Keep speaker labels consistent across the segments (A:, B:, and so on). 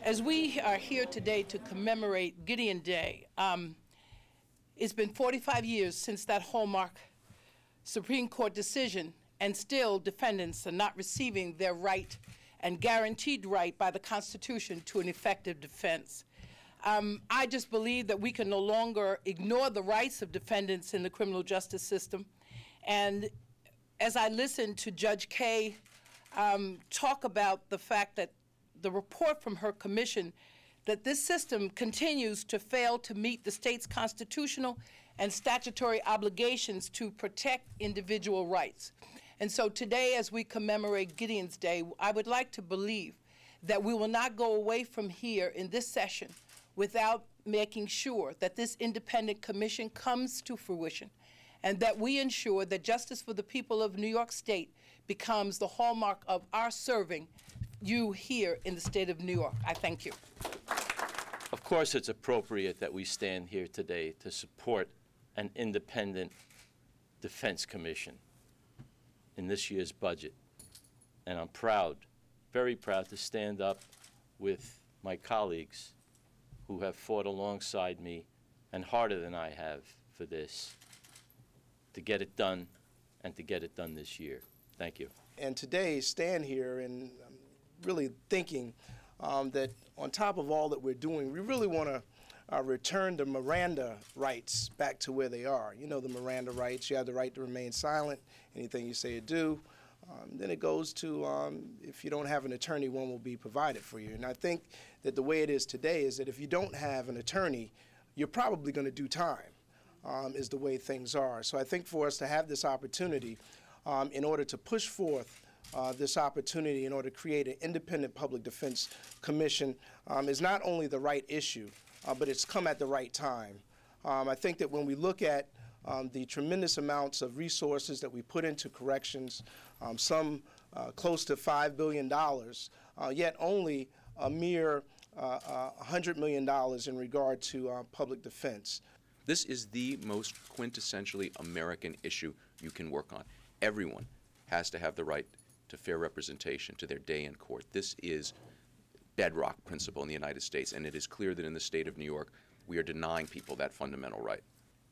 A: As we are here today to commemorate Gideon Day, it's been 45 years since that hallmark Supreme Court decision, and still defendants are not receiving their right and guaranteed right by the Constitution to an effective defense. I just believe that we can no longer ignore the rights of defendants in the criminal justice system. And as I listened to Judge Kaye talk about the fact that the report from her commission that this system continues to fail to meet the state's constitutional and statutory obligations to protect individual rights. And so today, as we commemorate Gideon's Day, I would like to believe that we will not go away from here in this session without making sure that this independent commission comes to fruition, and that we ensure that justice for the people of New York State becomes the hallmark of our serving you here in the state of New York. I thank you.
B: Of course, it's appropriate that we stand here today to support an independent defense commission in this year's budget. And I'm proud, very proud to stand up with my colleagues who have fought alongside me and harder than I have for this, to get it done and to get it done this year. Thank you.
C: And today, stand here and really thinking that on top of all that we're doing, we really want to return the Miranda rights back to where they are. You know the Miranda rights. You have the right to remain silent, anything you say or do. Then it goes to if you don't have an attorney, one will be provided for you. And I think that the way it is today is that if you don't have an attorney, you're probably going to do time, is the way things are. So I think for us to have this opportunity in order to push forth this opportunity in order to create an independent public defense commission is not only the right issue, but it's come at the right time. I think that when we look at the tremendous amounts of resources that we put into corrections, some close to $5 billion, yet only a mere $100 million in regard to public defense.
D: This is the most quintessentially American issue you can work on. Everyone has to have the right to fair representation, to their day in court. This is bedrock principle in the United States, and it is clear that in the state of New York, we are denying people that fundamental right.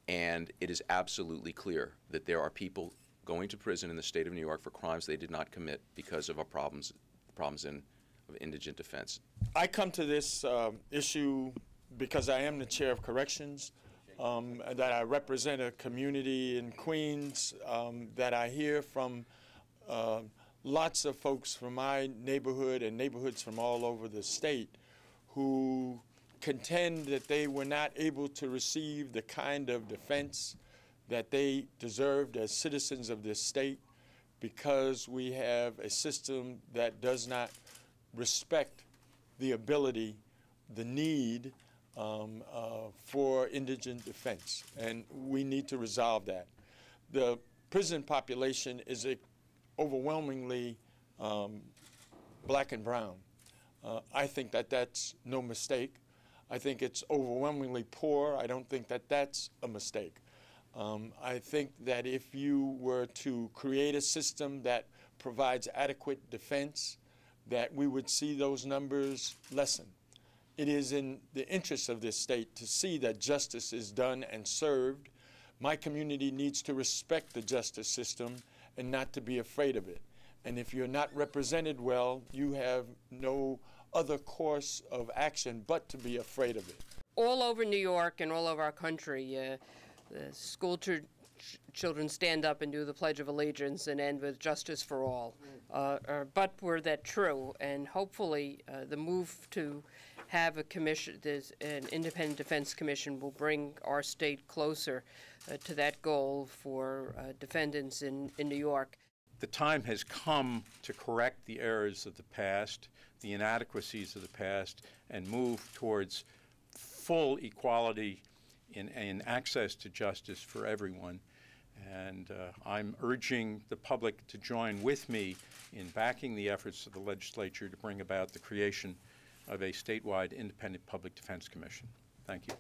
D: And it is absolutely clear that there are people going to prison in the state of New York for crimes they did not commit because of our problems of indigent defense.
E: I come to this issue because I am the chair of corrections, that I represent a community in Queens, that I hear from lots of folks from my neighborhood and neighborhoods from all over the state who contend that they were not able to receive the kind of defense that they deserved as citizens of this state because we have a system that does not respect the ability, the need for indigent defense. And we need to resolve that. The prison population is overwhelmingly black and brown. I think that that's no mistake. I think it's overwhelmingly poor. I don't think that that's a mistake. I think that if you were to create a system that provides adequate defense, that we would see those numbers lessen. It is in the interest of this state to see that justice is done and served. My community needs to respect the justice system and not to be afraid of it. And if you're not represented well, you have no other course of action but to be afraid of it.
F: All over New York and all over our country, the school children stand up and do the Pledge of Allegiance and end with justice for all. But were that true, and hopefully the move to have a commission, an independent defense commission, will bring our state closer to that goal for defendants in New York.
G: The time has come to correct the errors of the past, the inadequacies of the past, and move towards full equality in access to justice for everyone. And I'm urging the public to join with me in backing the efforts of the legislature to bring about the creation of a statewide independent public defense commission. Thank you.